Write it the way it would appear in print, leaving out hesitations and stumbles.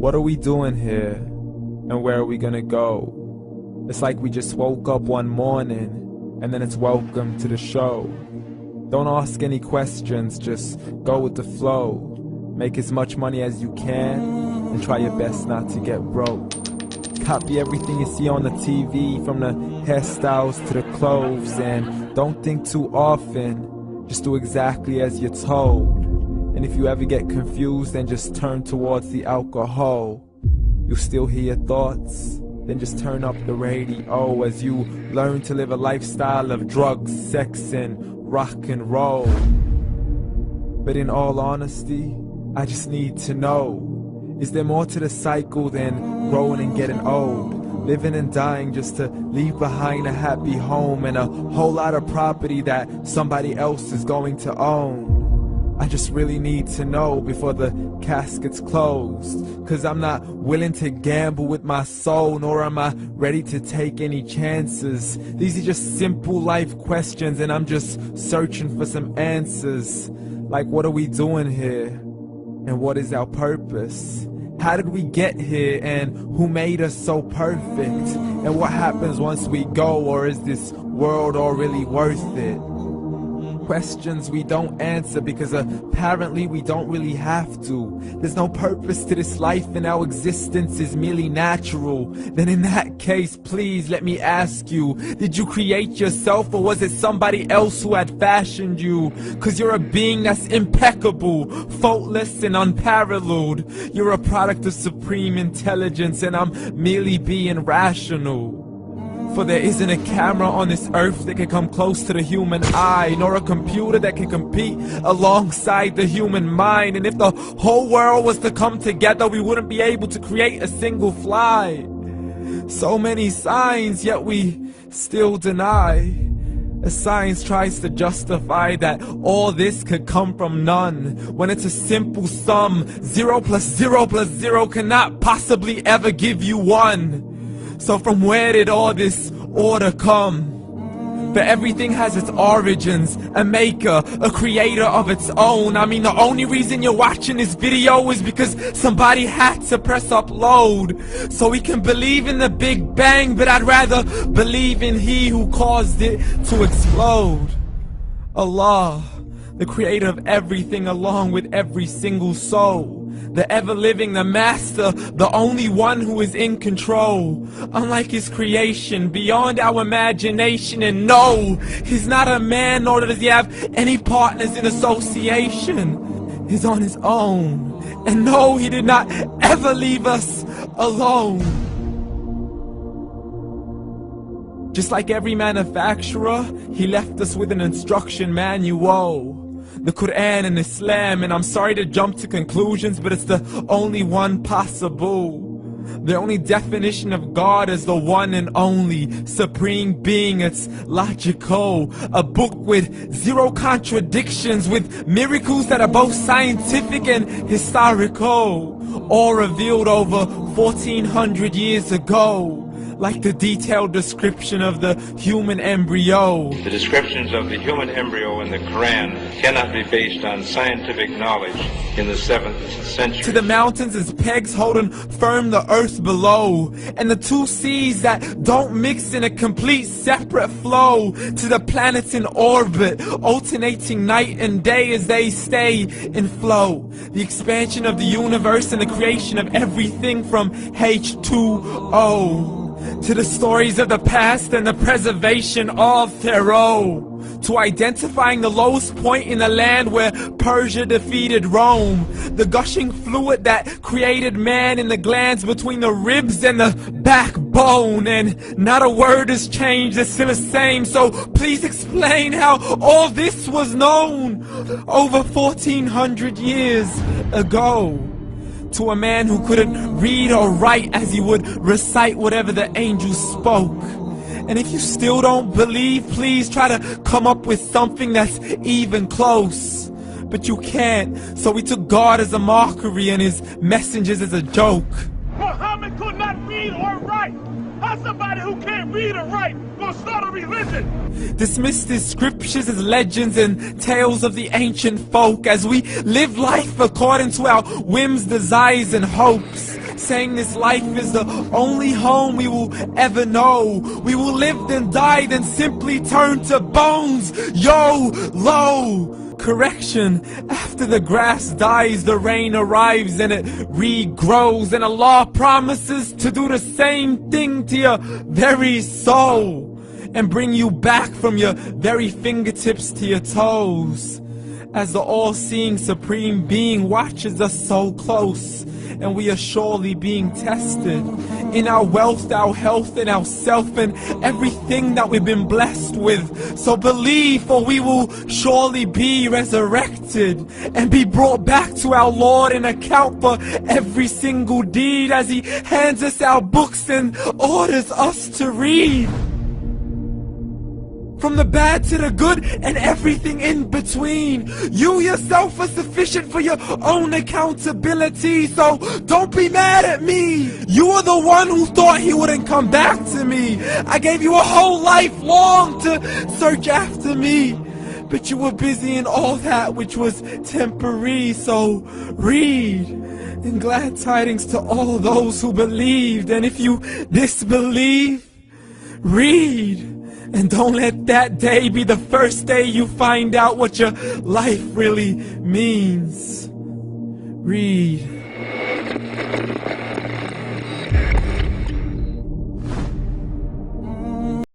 What are we doing here? And where are we gonna go? It's like we just woke up one morning, and then it's welcome to the show. Don't ask any questions, just go with the flow. Make as much money as you can, and try your best not to get broke. Copy everything you see on the TV, from the hairstyles to the clothes, and don't think too often, just do exactly as you're told. And if you ever get confused, then just turn towards the alcohol. You'll still hear your thoughts, then just turn up the radio as you learn to live a lifestyle of drugs, sex, and rock and roll. But in all honesty, I just need to know, is there more to the cycle than growing and getting old? Living and dying just to leave behind a happy home and a whole lot of property that somebody else is going to own. I just really need to know before the casket's closed, 'cause I'm not willing to gamble with my soul, nor am I ready to take any chances. These are just simple life questions, and I'm just searching for some answers. Like, what are we doing here? And what is our purpose? How did we get here, and who made us so perfect? And what happens once we go, or is this world all really worth it? Questions we don't answer because apparently we don't really have to. There's no purpose to this life and our existence is merely natural. Then in that case, please let me ask you, did you create yourself, or was it somebody else who had fashioned you? 'Cause you're a being that's impeccable, faultless and unparalleled. You're a product of supreme intelligence, and I'm merely being rational. For there isn't a camera on this earth that can come close to the human eye, nor a computer that can compete alongside the human mind. And if the whole world was to come together, we wouldn't be able to create a single fly. So many signs, yet we still deny. As science tries to justify that all this could come from none, when it's a simple sum. 0 plus 0 plus 0 cannot possibly ever give you 1. So from where did all this order come? But everything has its origins, a maker, a creator of its own. I mean, the only reason you're watching this video is because somebody had to press upload. So we can believe in the Big Bang, but I'd rather believe in He who caused it to explode. Allah, the creator of everything along with every single soul. The ever-living, the master, the only one who is in control. Unlike his creation, beyond our imagination. And no, he's not a man, nor does he have any partners in association. He's on his own. And no, he did not ever leave us alone. Just like every manufacturer, he left us with an instruction manual. The Quran and Islam, and I'm sorry to jump to conclusions, but it's the only one possible. The only definition of God is the one and only supreme being. It's logical, a book with 0 contradictions, with miracles that are both scientific and historical, all revealed over 1400 years ago. Like the detailed description of the human embryo. The descriptions of the human embryo in the Quran cannot be based on scientific knowledge in the 7th century. To the mountains as pegs holding firm the earth below, and the 2 seas that don't mix in a complete separate flow. To the planets in orbit, alternating night and day as they stay in flow. The expansion of the universe and the creation of everything from H2O. To the stories of the past and the preservation of Pharaoh. To identifying the lowest point in the land where Persia defeated Rome. The gushing fluid that created man in the glands between the ribs and the backbone. And not a word has changed, it's still the same. So please explain how all this was known over 1400 years ago. To a man who couldn't read or write as he would recite whatever the angels spoke. And if you still don't believe, please try to come up with something that's even close. But you can't, so we took God as a mockery and his messengers as a joke. Muhammad could not read or write. How's somebody who can't read or write gonna start a religion? Dismissed his scriptures as legends and tales of the ancient folk, as we live life according to our whims, desires, and hopes. saying this life is the only home we will ever know. We will live then die, then simply turn to bones. YOLO! Correction, after the grass dies, the rain arrives and it regrows, and Allah promises to do the same thing to your very soul and bring you back from your very fingertips to your toes, as the all-seeing supreme being watches us so close, and we are surely being tested in our wealth, our health, and our self, and everything that we've been blessed with. So believe, for we will surely be resurrected and be brought back to our Lord and account for every single deed, as He hands us our books and orders us to read. From the bad to the good and everything in between. You yourself are sufficient for your own accountability, so don't be mad at me. You are the one who thought He wouldn't come back to me. I gave you a whole life long to search after me, but you were busy in all that which was temporary. So read, and glad tidings to all those who believed. And if you disbelieve, read. And don't let that day be the first day you find out what your life really means. Read.